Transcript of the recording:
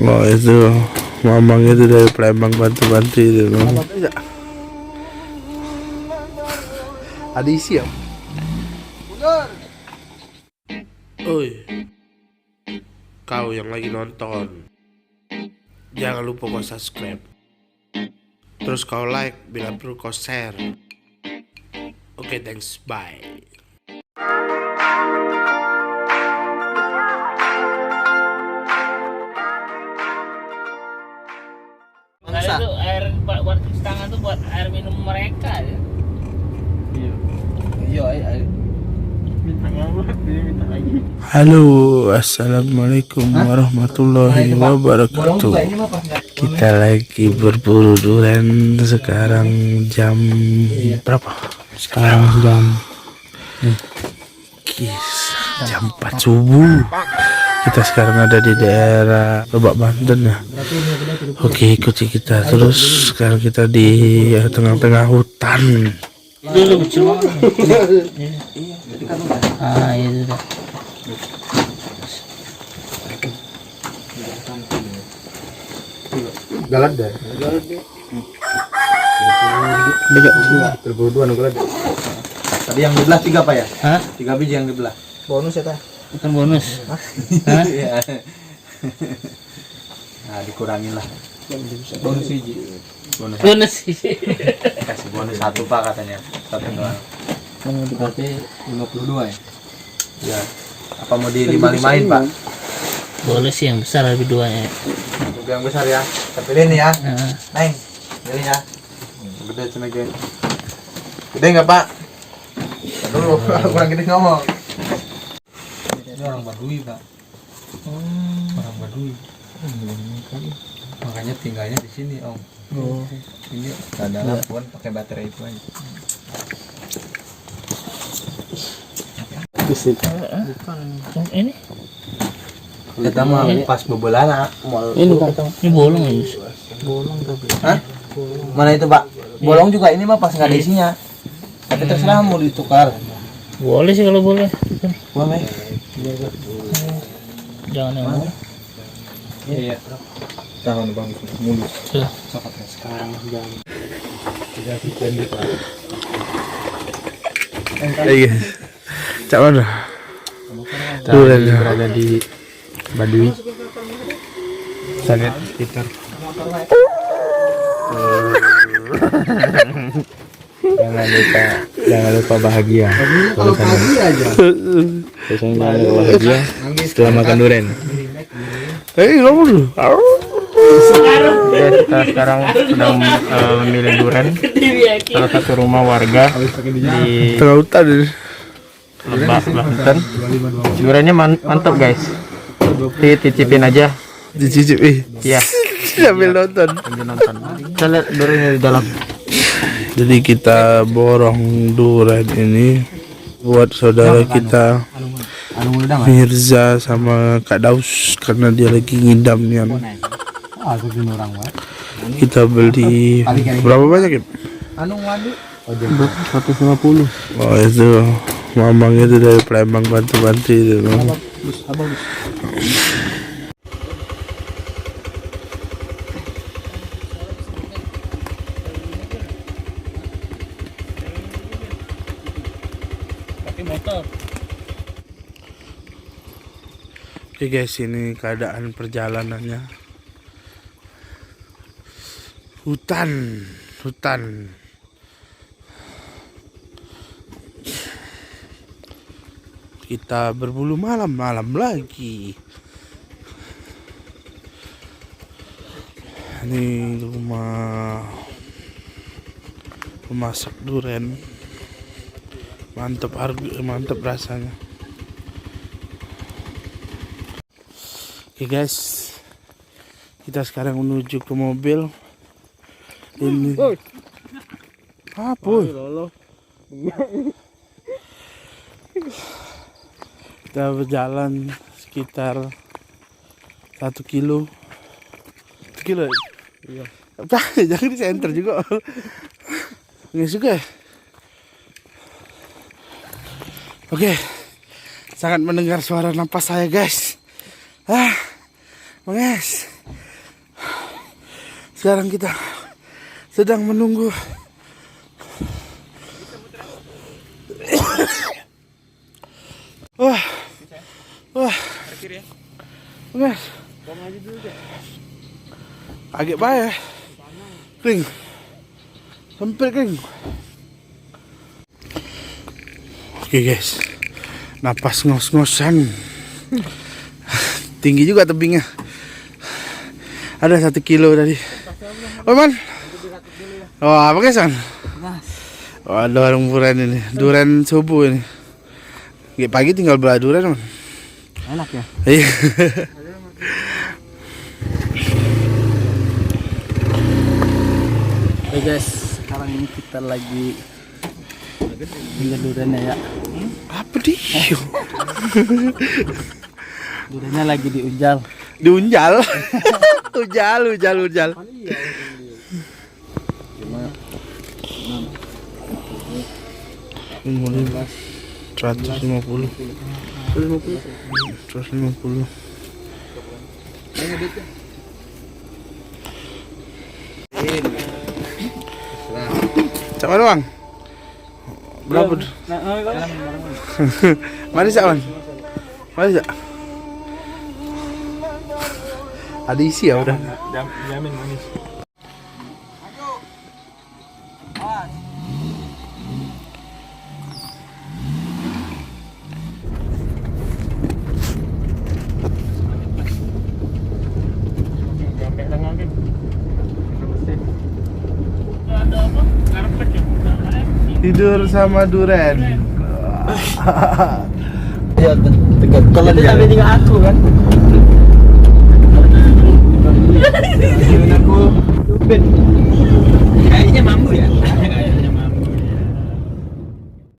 Oh itu mamang itu dari Palembang bantu-bantu itu. Ada isi ya? Oi, kau yang lagi nonton, jangan lupa kau subscribe. Terus kau like, bila perlu kau share. Oke, thanks, bye. Nah, itu air buat cuci tangan tuh buat air minum mereka ya. Iya, air. Minta lagi. Halo, assalamualaikum warahmatullahi wabarakatuh. Kita lagi berburu durian sekarang jam berapa? Sekarang jam 4 subuh. Kita sekarang ada di daerah Lebak Banten ya. Oke, ikuti kita terus. Sekarang kita di tengah-tengah hutan. Ah, itu dah. Galad deh. Terburu dua galad. Tadi yang dibelah 3 apa ya? Hah? 3 biji yang dibelah. Bonus ya, Tah? Bukan bonus. Hah? Iya. Nah, dikurangin lah. Bonus biji. Bonus. Kasih bonus 1 Pak katanya. 1 doang. Berarti 52 ya? Ya. Apa mau di 55-in, Pak? Boleh sih yang besar lebih duanya. Yang besar ya. Kita pilih nih ya. Nah, Neng, pilih ya. Gede cuma gini. Gede enggak, Pak? Dulu, kurang gede ngomong. Ini orang Baduy, Pak. Orang Baduy. Makanya tinggalnya di sini, Om. Ini ada lampuan pakai baterai itu aja. yang ini Kita mah pas bebolan, ini bolong ya. bolong tapi. Hah? Mana itu, Pak? Bolong juga ini mah pas nggak ada isinya. Tapi terserah mau ditukar. Boleh sih kalau boleh. Boleh. Jangan yang mana. Iya. Tahun Bang mulus. Tuh. Sekarang jam 3.00 Pak. Iya. Cak mana? Berada di Baduy. Saya lihat sekitar. Jangan lupa bahagia. Kalau bahagia aja. Jangan lupa bahagia setelah makan durian. Kamu dulu. Ya, kita sekarang sedang memilih durian. Salah satu rumah warga di Tengah hutan. Lebak Banten. Duriannya mantap guys. Cicipin aja. Dicicip Iya. sambil nonton. Sambil nonton. Kita lihat duriannya di dalam. Jadi kita borong durian ini buat saudara kita Mirza sama Kak Daus karena dia lagi ngidam ya. Kita beli berapa banyak ya? 150. Oh itu mamang itu dari Palembang bantu-bantu itu. Pakai motor. Oke guys, ini keadaan perjalanannya. Hutan. Kita berburu malam lagi. Ini rumah pemasak durian. Mantap rasanya. Oke guys, kita sekarang menuju ke mobil. Ini apa? Kita berjalan sekitar 1 kilo. 1 kilo? Iya. Jangan di center juga. Nggak suka ya? Oke, sangat mendengar suara napas saya guys. Guys, sekarang kita sedang menunggu wah guys, agak bahaya kering sempit kering. Oke guys, napas ngos-ngosan. Tinggi juga tebingnya. Ada 1 kilo tadi. Oh man. Oh apa guys kan? Oh ada warung durian ini. Durian subuh ini. Kayak pagi tinggal belah durian man. Enak ya? Iya. Oke guys, sekarang ini kita lagi tinggal duriannya ya. Apa dia? Duriannya lagi diunjal. Diunjal. Unjal. Cuma 150. Sama doang. Berapa? Mari Sak, Mari Sak. Ada isi ya udah. Jamin manis. Ada apa? Karpet ya? Tidur sama duren. Ya, tegak. Kalau dia sampai tinggal aku kan. Aku stupid.